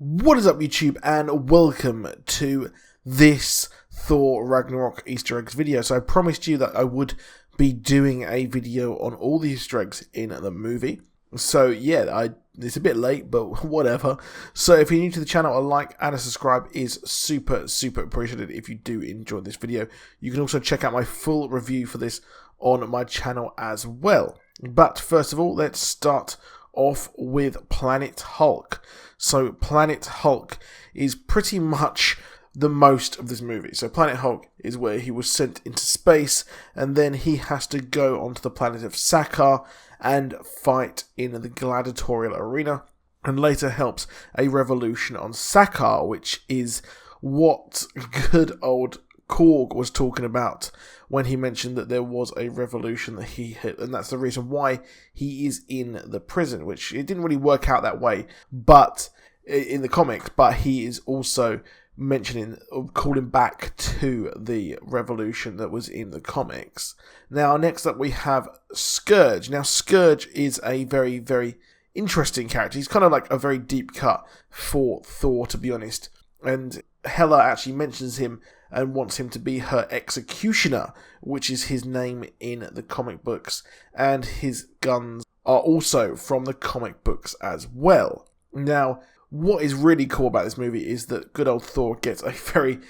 What is up, YouTube, and welcome to this Thor Ragnarok Easter eggs video. So I promised you that I would be doing a video on all the Easter eggs in the movie. So yeah, it's a bit late, but whatever. So if you're new to the channel, a like and a subscribe is super appreciated if you do enjoy this video. You can also check out my full review for this on my channel as well. But first of all, let's start off with Planet Hulk. So Planet Hulk is pretty much the most of this movie. So Planet Hulk is where he was sent into space, and then he has to go onto the planet of Sakaar and fight in the gladiatorial arena, and later helps a revolution on Sakaar, which is what good old Korg was talking about when he mentioned that there was a revolution that he hit, and that's the reason why he is in the prison, which it didn't really work out that way but in the comics, but he is also mentioning, calling back to the revolution that was in the comics. Now next up we have Scourge. Now Scourge is a very interesting character. He's kind of like a very deep cut for Thor, to be honest, and Hela actually mentions him and wants him to be her executioner, which is his name in the comic books, and his guns are also from the comic books as well. Now, what is really cool about this movie is that good old Thor gets a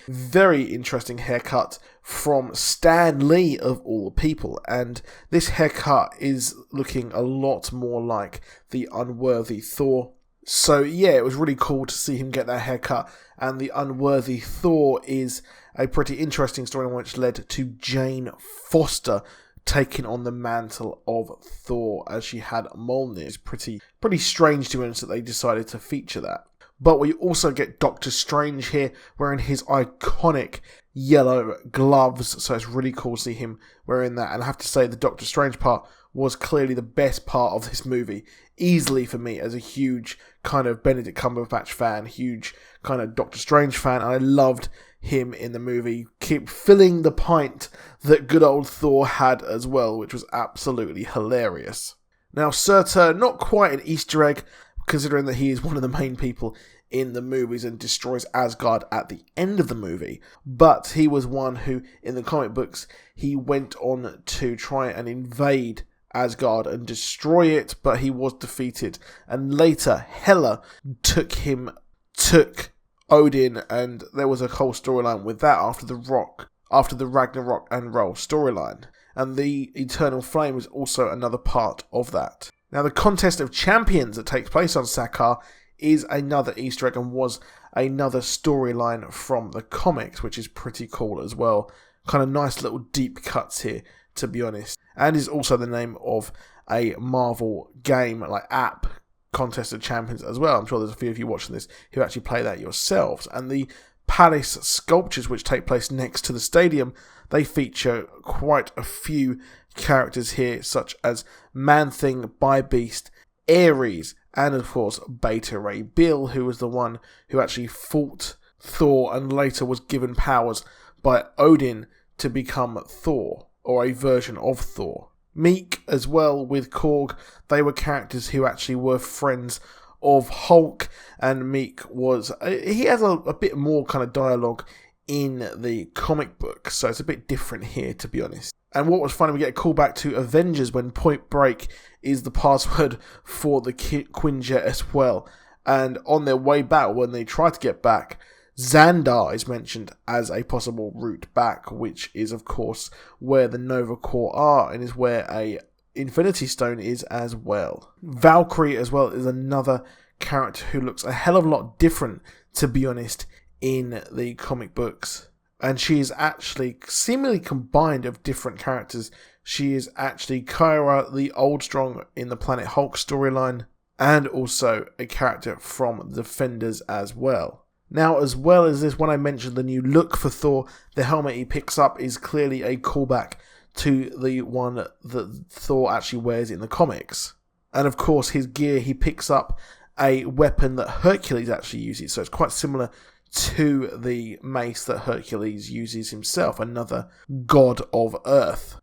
very interesting haircut from Stan Lee of all people, and this haircut is looking a lot more like the unworthy Thor. So yeah, it was really cool to see him get that haircut, and the unworthy Thor is a pretty interesting story which led to Jane Foster taking on the mantle of Thor as she had Mjolnir. It's pretty strange to us that they decided to feature that. But we also get Doctor Strange here wearing his iconic yellow gloves, so it's really cool to see him wearing that. And I have to say the Doctor Strange part was clearly the best part of this movie, easily for me as a huge kind of Benedict Cumberbatch fan, huge kind of Doctor Strange fan. I loved him in the movie, keep filling the pint that good old Thor had as well, which was absolutely hilarious. Now Surtur, not quite an Easter egg, considering that he is one of the main people in the movies and destroys Asgard at the end of the movie, but he was one who, in the comic books, he went on to try and invade Asgard and destroy it, but he was defeated, and later Hela took Odin, and there was a whole storyline with that after the Ragnarok and Roll storyline, and the Eternal Flame is also another part of that. Now the Contest of Champions that takes place on Sakaar is another Easter egg and was another storyline from the comics, which is pretty cool as well. Kind of nice little deep cuts here, to be honest, and is also the name of a Marvel game, like app, Contest of Champions as well. I'm sure there's a few of you watching this who actually play that yourselves. And the palace sculptures which take place next to the stadium, they feature quite a few characters here, such as Man-Thing, By-Beast, Ares, and of course Beta Ray Bill, who was the one who actually fought Thor and later was given powers by Odin to become Thor, or a version of Thor. Meek as well with Korg, they were characters who actually were friends of Hulk, and Meek he has a bit more kind of dialogue in the comic book, so it's a bit different here, to be honest. And what was funny, we get a callback to Avengers when Point Break is the password for the Quinjet as well, and on their way back, when they try to get back, Xandar is mentioned as a possible route back, which is of course where the Nova Corps are, and is where a Infinity Stone is as well. Valkyrie as well is another character who looks a hell of a lot different, to be honest, in the comic books, and she is actually seemingly combined of different characters. She is actually Kyra the Old Strong in the Planet Hulk storyline, and also a character from Defenders as well. Now, as well as this, when I mentioned the new look for Thor, the helmet he picks up is clearly a callback to the one that Thor actually wears in the comics. And of course, his gear, he picks up a weapon that Hercules actually uses, so it's quite similar to the mace that Hercules uses himself, another god of Earth.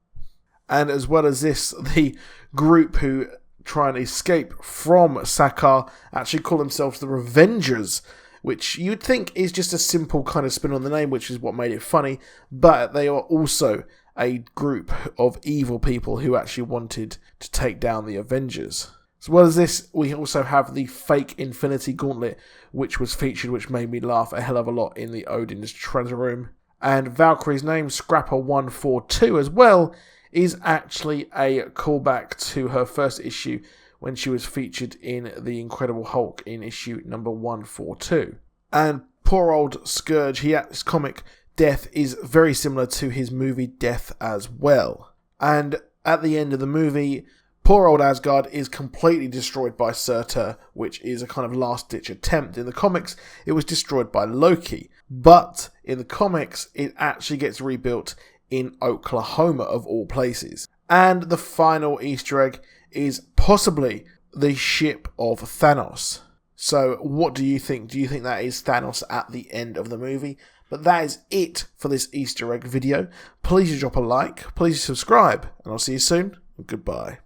And as well as this, the group who try and escape from Sakaar actually call themselves the Revengers, which you'd think is just a simple kind of spin on the name, which is what made it funny, but they are also a group of evil people who actually wanted to take down the Avengers. As well as this, we also have the fake Infinity Gauntlet, which was featured, which made me laugh a hell of a lot in the Odin's treasure room. And Valkyrie's name, Scrapper142 as well, is actually a callback to her first issue when she was featured in The Incredible Hulk in issue number 142. And poor old Scourge, his comic death is very similar to his movie death as well. And at the end of the movie, poor old Asgard is completely destroyed by Surtur, which is a kind of last-ditch attempt. In the comics, it was destroyed by Loki. But in the comics, it actually gets rebuilt in Oklahoma, of all places. And the final Easter egg is possibly the ship of Thanos. So what do you think? Do you think that is Thanos at the end of the movie? But that is it for this Easter egg video. Please drop a like, please subscribe, and I'll see you soon. Goodbye.